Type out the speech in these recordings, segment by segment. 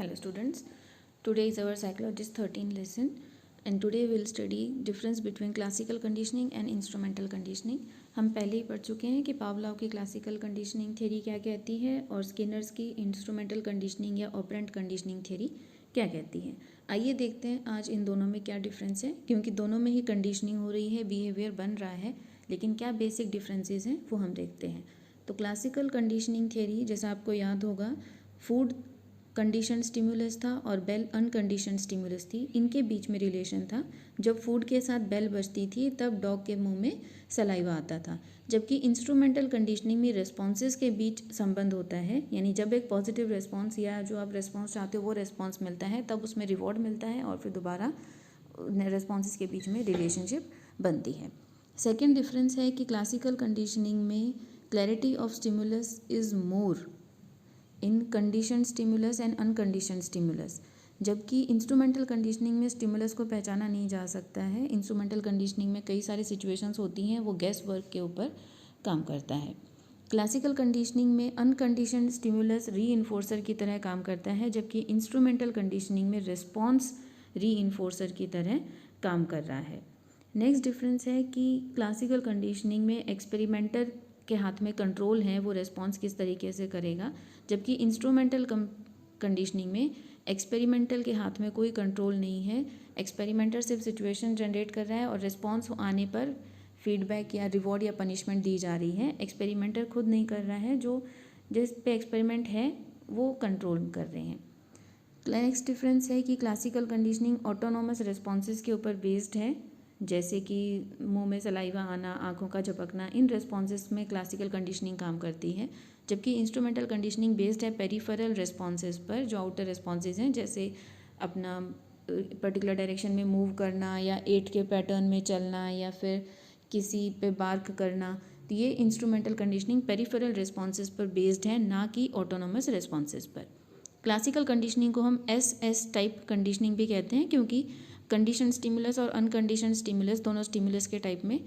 Hello students, today is our psychologist 13 lesson and today we will study difference between classical conditioning and instrumental conditioning. हम पहले ही पढ़ चुके हैं कि Pavlov की क्लासिकल कंडीशनिंग थ्योरी क्या कहती है और स्किनर्स की इंस्ट्रूमेंटल कंडीशनिंग या ऑपरेंट कंडीशनिंग थ्योरी क्या कहती है। आइए देखते हैं आज इन दोनों में क्या डिफरेंस है, क्योंकि दोनों में ही कंडीशनिंग हो रही है, बिहेवियर बन रहा है, लेकिन क्या बेसिक डिफरेंसेस हैं वो हम देखते हैं। तो क्लासिकल कंडीशनिंग थ्योरी जैसा आपको याद होगा, फूड कंडीशन स्टिमुलस था और बेल अनकंडीशन स्टिमुलस थी, इनके बीच में रिलेशन था। जब फूड के साथ बेल बजती थी तब डॉग के मुंह में सलाइवा आता था, जबकि इंस्ट्रूमेंटल कंडीशनिंग में रिस्पॉन्सेज के बीच संबंध होता है, यानी जब एक पॉजिटिव रिस्पॉन्स या जो आप रिस्पॉन्स चाहते हो वो रिस्पॉन्स मिलता है तब उसमें रिवॉर्ड मिलता है और फिर दोबारा रिस्पॉन्सेज के बीच में रिलेशनशिप बनती है। सेकेंड डिफरेंस है कि क्लासिकल कंडीशनिंग में clarity of stimulus is more in condition stimulus and uncondition stimulus, जबकि इंस्ट्रूमेंटल कंडीशनिंग में स्टिमुलस को पहचाना नहीं जा सकता है। इंस्ट्रूमेंटल कंडीशनिंग में कई सारी सिचुएशंस होती हैं, वो गेस वर्क के ऊपर काम करता है। क्लासिकल कंडीशनिंग में अनकंडीशन स्टिमुलस री इन्फोर्सर की तरह काम करता है, जबकि इंस्ट्रूमेंटल कंडीशनिंग में रिस्पॉन्स री इन्फोर्सर की तरह काम कर रहा है। नेक्स्ट डिफरेंस है कि क्लासिकल कंडीशनिंग में एक्सपेरिमेंटर के हाथ में कंट्रोल है, वो रिस्पॉन्स किस तरीके से करेगा, जबकि इंस्ट्रूमेंटल कंडीशनिंग में एक्सपेरिमेंटल के हाथ में कोई कंट्रोल नहीं है। एक्सपेरिमेंटर सिर्फ सिचुएशन जनरेट कर रहा है और रिस्पॉन्स आने पर फीडबैक या रिवॉर्ड या पनिशमेंट दी जा रही है। एक्सपेरिमेंटर खुद नहीं कर रहा है, जो जिस पे एक्सपेरिमेंट है वो कंट्रोल कर रहे हैं। नेक्स्ट डिफरेंस है कि क्लासिकल कंडीशनिंग ऑटोनोमस रिस्पॉन्सेज के ऊपर बेस्ड है, जैसे कि मुंह में सलाइवा आना, आंखों का झपकना, इन रिस्पॉन्सेज में क्लासिकल कंडीशनिंग काम करती है, जबकि इंस्ट्रूमेंटल कंडीशनिंग बेस्ड है पेरिफेरल रिस्पॉन्सेज पर, जो आउटर रिस्पॉन्सेज हैं, जैसे अपना पर्टिकुलर डायरेक्शन में मूव करना या 8 के पैटर्न में चलना या फिर किसी पे बार्क करना। तो ये इंस्ट्रूमेंटल कंडीशनिंग पेरिफेरल रिस्पॉन्सेज पर बेस्ड है, ना कि ऑटोनोमस रिस्पॉन्सेज पर। क्लासिकल कंडीशनिंग को हम एस टाइप कंडीशनिंग भी कहते हैं, क्योंकि कंडीशन स्टिमुलस और अनकंडीशन स्टिमुलस दोनों स्टिमुलस के टाइप में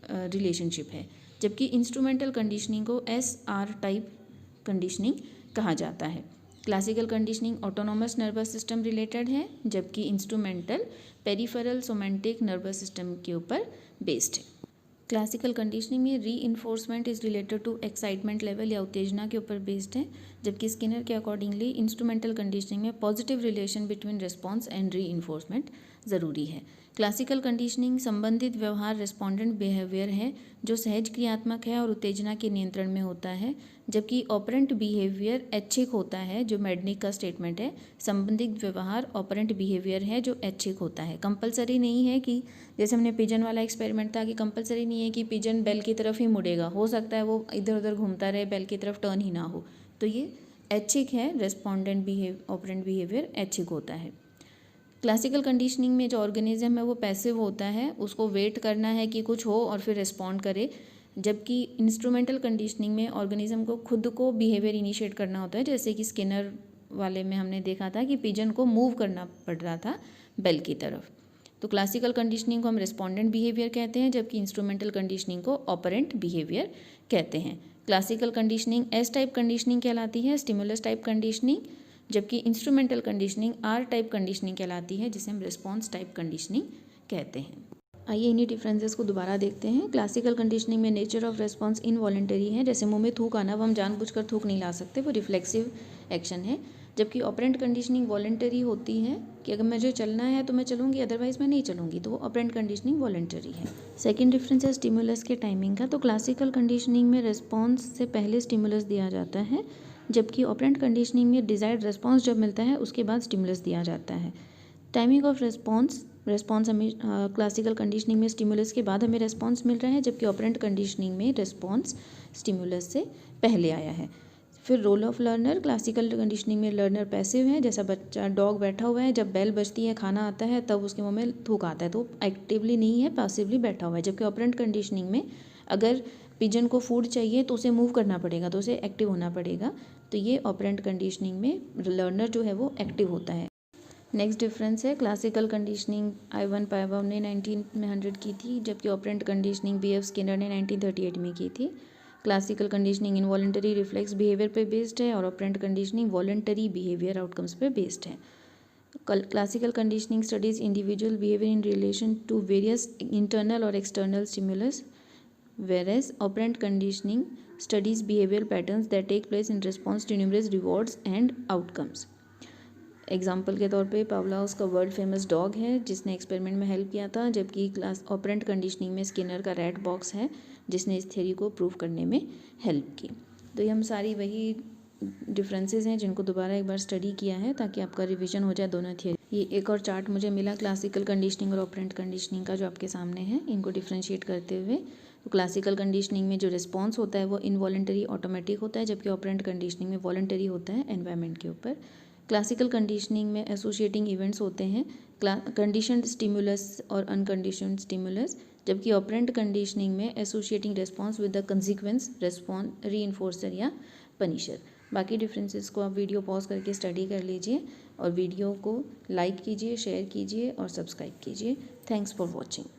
रिलेशनशिप है, जबकि इंस्ट्रूमेंटल कंडीशनिंग को SR टाइप कंडीशनिंग कहा जाता है। Classical conditioning autonomous nervous system related है, जबकि instrumental peripheral somatic nervous system के ऊपर बेस्ड है। क्लासिकल कंडीशनिंग में reinforcement is related to excitement level या उत्तेजना के ऊपर बेस्ड है, जबकि स्किनर के अकॉर्डिंगली इंस्ट्रूमेंटल कंडीशनिंग में positive relation between response and री इन्फोर्समेंट ज़रूरी है। क्लासिकल कंडीशनिंग संबंधित व्यवहार रिस्पॉन्डेंट बिहेवियर है, जो सहज क्रियात्मक है और उत्तेजना के नियंत्रण में होता है, जबकि ऑपरेंट बिहेवियर ऐच्छिक होता है, जो मेडनिक का स्टेटमेंट है। संबंधित व्यवहार ऑपरेंट बिहेवियर है जो ऐच्छिक होता है, कंपलसरी नहीं है। कि जैसे हमने पिजन वाला एक्सपेरिमेंट था कि कंपलसरी नहीं है कि पिजन बेल की तरफ ही मुड़ेगा, हो सकता है वो इधर उधर घूमता रहे, बेल की तरफ टर्न ही ना हो। तो ये ऐच्छिक है, रेस्पोंडेंट ऑपरेंट बिहेवियर ऐच्छिक होता है। क्लासिकल कंडीशनिंग में जो ऑर्गेनिज्म है वो पैसिव होता है, उसको वेट करना है कि कुछ हो और फिर रिस्पॉन्ड करे, जबकि इंस्ट्रूमेंटल कंडीशनिंग में ऑर्गेनिज्म को खुद को बिहेवियर इनिशिएट करना होता है, जैसे कि स्किनर वाले में हमने देखा था कि पिजन को मूव करना पड़ रहा था बेल की तरफ। तो क्लासिकल कंडीशनिंग को हम रिस्पॉन्डेंट बिहेवियर कहते हैं, जबकि इंस्ट्रूमेंटल कंडीशनिंग को ऑपरेंट बिहेवियर कहते हैं। Classical conditioning S type conditioning कहलाती है, स्टिमुलस टाइप कंडीशनिंग, जबकि instrumental conditioning R type conditioning कहलाती है, जिसे हम रिस्पॉन्स टाइप कंडीशनिंग कहते हैं। आइए इन्हीं डिफरेंसेस को दोबारा देखते हैं। क्लासिकल कंडीशनिंग में नेचर ऑफ रिस्पॉन्स इनवॉलेंटरी है, जैसे मुंह में थूक आना, वो हम जानबूझकर थूक नहीं ला सकते, वो रिफ्लेक्सिव एक्शन है, जबकि ऑपरेंट कंडीशनिंग वॉलेंटरी होती है कि अगर मुझे चलना है तो मैं चलूँगी, अदरवाइज मैं नहीं चलूँगी, तो वो ऑपरेंट कंडीशनिंग वॉलेंटरी है। सेकेंड डिफरेंस है स्टिमुलस के टाइमिंग का। तो क्लासिकल कंडीशनिंग में रिस्पॉन्स से पहले स्टिमुलस दिया जाता है, जबकि ऑपरेंट कंडीशनिंग में डिजायर्ड रिस्पॉन्स जब मिलता है उसके बाद स्टिमुलस दिया जाता है। टाइमिंग ऑफ रिस्पॉन्स हमें क्लासिकल कंडीशनिंग में स्टिमुलस के बाद हमें रिस्पॉन्स मिल रहा है, जबकि ऑपरेंट कंडीशनिंग में रिस्पॉन्स स्टिमुलस से पहले आया है। फिर role of learner, classical conditioning में लर्नर पैसिव है, जैसा बच्चा डॉग बैठा हुआ है, जब बेल बजती है, खाना आता है, तब उसके मुंह में थूक आता है, तो एक्टिवली नहीं है, पैसिवली बैठा हुआ है। जबकि ऑपरेंट कंडीशनिंग में अगर पिजन को फूड चाहिए तो उसे मूव करना पड़ेगा, तो उसे एक्टिव होना पड़ेगा। तो ये ऑपरेंट कंडीशनिंग में लर्नर जो है वो एक्टिव होता है। नेक्स्ट डिफरेंस है क्लासिकल कंडीशनिंग आइवन पायबम ने 1900 की थी, जबकि ऑपरेंट कंडीशनिंग BF स्किनर ने 1938 में की थी। Classical conditioning involuntary reflex behaviour पे बेस्ड है और operant conditioning voluntary behaviour outcomes पे बेस्ड है। Classical conditioning studies individual behaviour in relation to various internal और external stimulus, whereas operant conditioning studies behavioral patterns that take place in response to numerous rewards and outcomes। Example के तौर पे Pavlov का world famous dog है जिसने experiment में help किया था, जबकि क्लास ऑपरेंट कंडीशनिंग में स्किनर का रैट बॉक्स है जिसने इस थ्योरी को प्रूव करने में हेल्प की। तो ये हम सारी वही डिफरेंसेस हैं जिनको दोबारा एक बार स्टडी किया है ताकि आपका रिवीजन हो जाए दोनों थियरी। ये एक और चार्ट मुझे मिला क्लासिकल कंडीशनिंग और ऑपरेंट कंडीशनिंग का जो आपके सामने है, इनको डिफ्रेंशिएट करते हुए। तो क्लासिकल कंडीशनिंग में जो रिस्पॉन्स होता है वो इनवॉलेंटरी ऑटोमेटिक होता है, जबकि ऑपरेंट कंडीशनिंग में वॉलेंटरी होता है एनवायरनमेंट के ऊपर। क्लासिकल कंडीशनिंग में एसोसिएटिंग इवेंट्स होते हैं, कंडीशनड स्टिमुलस और अनकंडीशनड स्टिमुलस, जबकि ऑपरेंट कंडीशनिंग में associating response with the consequence response reinforcer या पनिशर। बाकी डिफरेंसेस को आप वीडियो पॉज करके स्टडी कर लीजिए और वीडियो को लाइक कीजिए, शेयर कीजिए और सब्सक्राइब कीजिए। Thanks for watching.